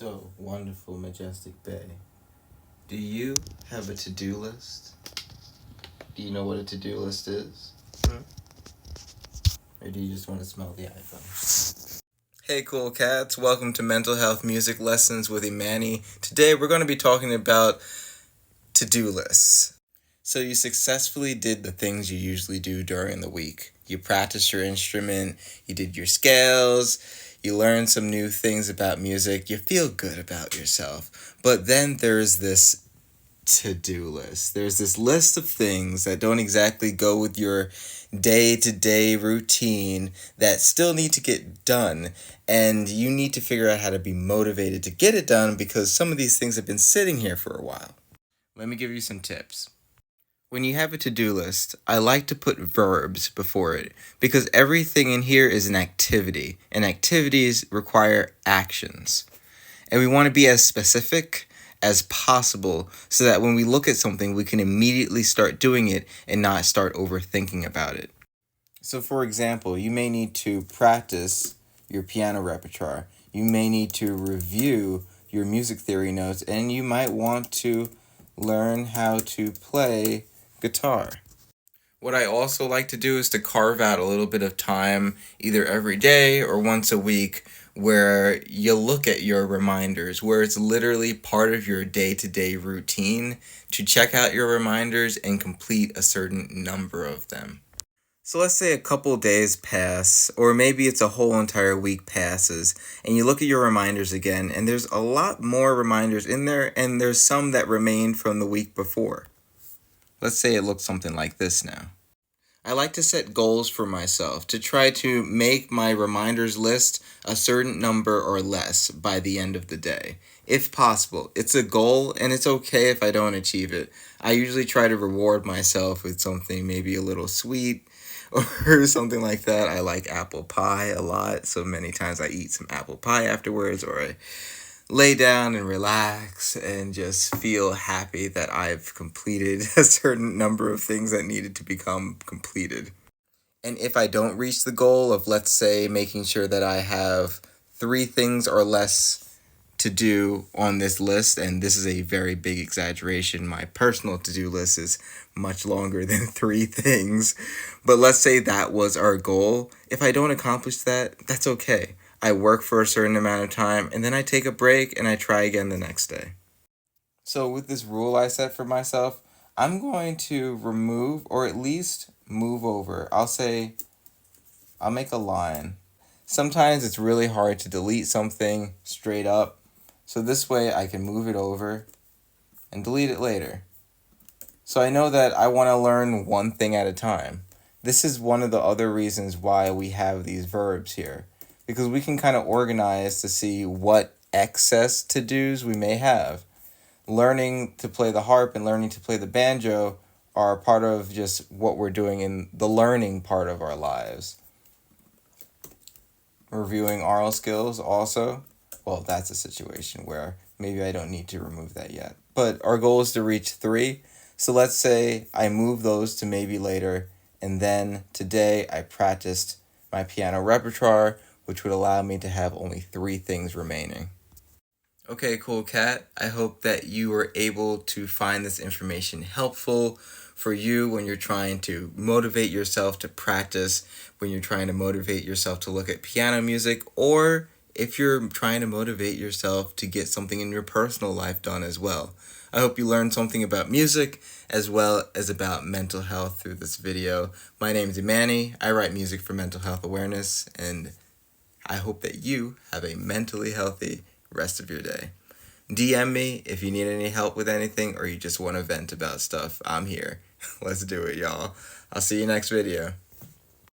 So, wonderful, majestic bay. Do you have a to-do list? Do you know what a to-do list is? Or do you just want to smell the iPhone? Hey, cool cats. Welcome to Mental Health Music Lessons with Imanni. Today, we're going to be talking about to-do lists. So you successfully did the things you usually do during the week. You practiced your instrument, you did your scales, you learned some new things about music, you feel good about yourself. But then there's this to-do list. There's this list of things that don't exactly go with your day-to-day routine that still need to get done. And you need to figure out how to be motivated to get it done because some of these things have been sitting here for a while. Let me give you some tips. When you have a to-do list, I like to put verbs before it because everything in here is an activity, and activities require actions. And we want to be as specific as possible so that when we look at something, we can immediately start doing it and not start overthinking about it. So for example, you may need to practice your piano repertoire. You may need to review your music theory notes, and you might want to learn how to play guitar. What I also like to do is to carve out a little bit of time, either every day or once a week, where you look at your reminders, where it's literally part of your day-to-day routine to check out your reminders and complete a certain number of them. So let's say a couple days pass, or maybe it's a whole entire week passes, and you look at your reminders again, and there's a lot more reminders in there, and there's some that remain from the week before. Let's say it looks something like this now. I like to set goals for myself to try to make my reminders list a certain number or less by the end of the day. If possible, it's a goal and it's okay if I don't achieve it. I usually try to reward myself with something maybe a little sweet or something like that. I like apple pie a lot, so many times I eat some apple pie afterwards, or I lay down and relax and just feel happy that I've completed a certain number of things that needed to become completed. And if I don't reach the goal of, let's say, making sure that I have 3 things or less to do on this list, and this is a very big exaggeration, my personal to-do list is much longer than 3 things, but let's say that was our goal. If I don't accomplish that, that's okay. I work for a certain amount of time, and then I take a break and I try again the next day. So with this rule I set for myself, I'm going to remove or at least move over. I'll make a line. Sometimes it's really hard to delete something straight up, so this way I can move it over and delete it later. So I know that I want to learn one thing at a time. This is one of the other reasons why we have these verbs here, because we can kind of organize to see what excess to-dos we may have. Learning to play the harp and learning to play the banjo are part of just what we're doing in the learning part of our lives. Reviewing oral skills also, well, that's a situation where maybe I don't need to remove that yet. But our goal is to reach 3, so let's say I move those to maybe later, and then today I practiced my piano repertoire, which would allow me to have only 3 things remaining. Okay, cool cat. I hope that you were able to find this information helpful for you when you're trying to motivate yourself to practice, when you're trying to motivate yourself to look at piano music, or if you're trying to motivate yourself to get something in your personal life done as well. I hope you learned something about music as well as about mental health through this video. My name is Imanni. I write music for mental health awareness, and I hope that you have a mentally healthy rest of your day. DM me if you need any help with anything or you just want to vent about stuff. I'm here. Let's do it, y'all. I'll see you next video.